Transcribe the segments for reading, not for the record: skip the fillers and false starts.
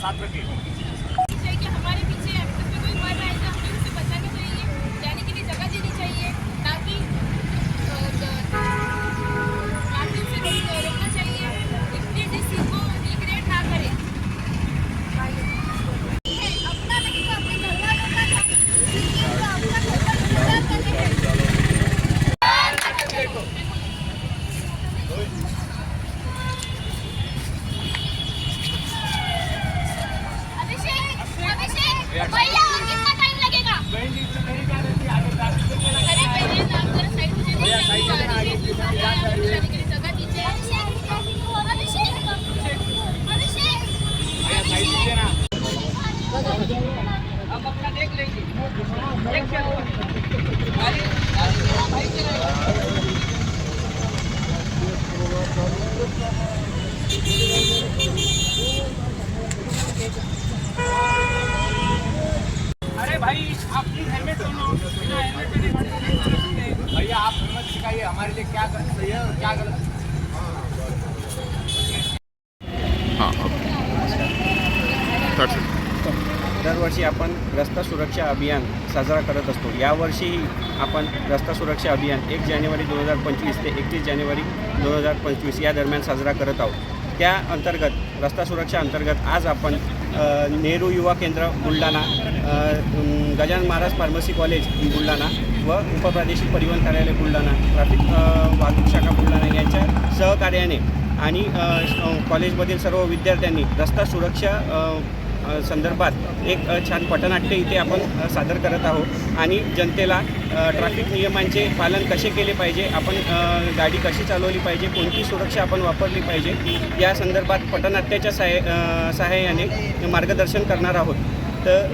साथ रखें। हमारे पीछे कोई मर रहा है तो हमें उसे बचाना चाहिए, जाने के लिए जगह देनी चाहिए, ताकि रोकना चाहिए, इतनी किसी को रिग्रेट ना करे। अपना नहीं तो अपने घर वालों का था, अभिषेक भैया और कितना टाइम लगेगा? अरे पहले आप जरा साइड में जाने के लिए जगह दीजिए। हम अपना देख लेंगे। अरे भाई आप प्लीज हेलमेट पहनो, बिना हेलमेट पे नहीं सकते। भैया आप हेलमेट सिखाइए हमारे लिए क्या सही है और क्या गलत। दरवर्षी आपण रस्ता सुरक्षा अभियान साजरा करत असतो। यावर्षीही आपण रस्ता सुरक्षा अभियान 1 जानेवारी 2025 ते 31 जानेवारी 2025 या दरम्यान साजरा करत आहोत। त्या अंतर्गत रस्ता सुरक्षा अंतर्गत आज आपण नेहरू युवा केंद्र बुलढाणा, गजानन महाराज फार्मसी कॉलेज बुलढाणा व उपप्रादेशिक परिवहन कार्यालय बुलढाणा, ट्रॅफिक वाहतूक शाखा बुलढाणा यांच्या सहकार्याने आणि कॉलेजमधील सर्व विद्यार्थ्यांनी रस्ता सुरक्षा संदर्भात एक छान पटनाट्य इथे आपण सादर करत आहोत आणि जनतेला ट्रॅफिक नियमांचे पालन कसे केले पाहिजे, आपण गाडी कशी चालवली पाहिजे, कोणती सुरक्षा आपण वापरली पाहिजे या संदर्भात पटनाट्याच्या सहाय्याने मार्गदर्शन करणार आहोत। तर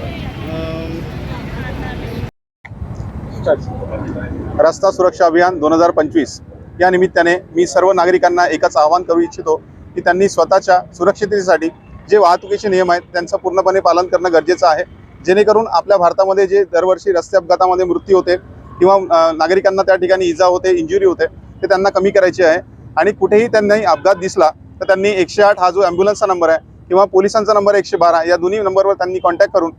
रस्ता सुरक्षा अभियान 2025 या निमित्ताने मी सर्व नागरिकांना एकच आवाहन करू इच्छितो की त्यांनी स्वतःच्या सुरक्षिततेसाठी जे वाहतुकीचे नियम आहेत त्यांचं पूर्णपणे पालन करणं गरजेचं आहे, जेणेकरून आपल्या भारतामध्ये जे दरवर्षी रस्ते अपघातामध्ये मृत्यू होते किंवा नागरिकांना त्या ठिकाणी इजा होते, इंजुरी होते, ते त्यांना कमी करायचे आहे। आणि कुठेही त्यांनाही अपघात दिसला तर त्यांनी 108 हा जो ॲम्ब्युलन्सचा नंबर आहे किंवा पोलिसांचा नंबर 112 या दोन्ही नंबरवर त्यांनी कॉन्टॅक्ट करून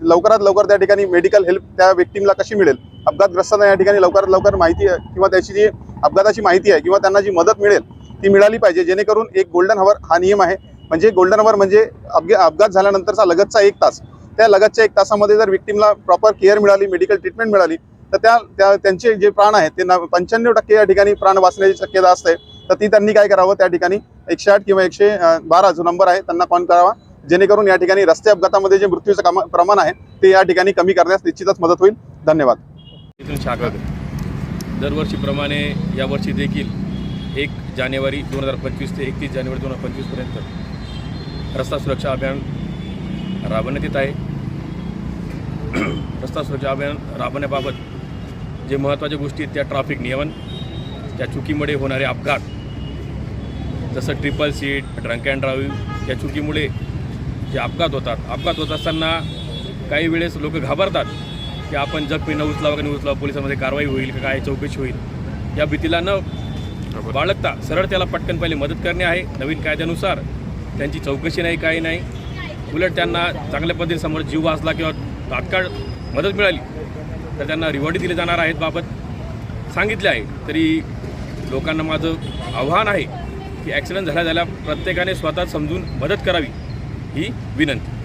लवकरात लवकर त्या ठिकाणी मेडिकल हेल्प त्या व्यक्तीला कशी मिळेल, अपघातग्रस्तांना या ठिकाणी लवकरात लवकर माहिती आहे किंवा त्याची जी अपघाताची माहिती आहे किंवा त्यांना जी मदत मिळेल ती मिळाली पाहिजे, जेणेकरून एक गोल्डन हवर हा नियम आहे। म्हणजे गोल्डन हवर म्हणजे अपघात झाल्यानंतरचा लगतचा 1 तास, त्या लगतच्या 1 तासामध्ये जर विक्टीमला प्रॉपर केअर मिळाली, मेडिकल ट्रीटमेंट मिळाली तर त्यांचे जे प्राण आहेत ते 95% या ठिकाणी प्राण वाचण्याची शक्यता असते। तर ती त्यांनी काय करावं, त्या ठिकाणी 108 किंवा 112 जो नंबर आहे त्यांना कॉल करावा, जेणेकरून या ठिकाणी रस्ते अपघातामध्ये जे मृत्यूचं प्रमाण आहे ते या ठिकाणी कमी करण्यास निश्चितच मदत होईल। धन्यवाद। दरवर्षीप्रमाणे यावर्षी देखील 1 जानेवारी 2025 ते 31 जानेवारी 2025 पर्यंत रस्ता सुरक्षा अभियान राबवण्यात येत आहे। रस्ता सुरक्षा अभियान राबवण्याबाबत जे महत्त्वाच्या गोष्टी आहेत त्या ट्रॅफिक नियमन, त्या चुकीमुळे होणारे अपघात, जसं triple seat, drunk and drive, या चुकीमुळे जे अपघात होत असताना काही वेळेस लोक घाबरतात की आपण जखमींना उचलावं का नाही उचलावं, पोलिसांमध्ये कारवाई होईल का काय, चौकशी होईल, या भीतीला न बाळगता सरळ त्याला पटकन पहिले मदत करणे आहे। नवीन कायद्यानुसार त्यांची चौकशी नाही, काही नाही, उलट त्यांना चांगल्या पद्धतीने समोर जीव वाचला किंवा तात्काळ मदत मिळाली तर त्यांना रिवॉर्ड दिले जाणार आहेत बाबत सांगितले आहे। तरी लोकांना माझं आव्हान आहे की ॲक्सिडेंट झाल्या प्रत्येकाने स्वतः समजून मदत करावी ही विनंती।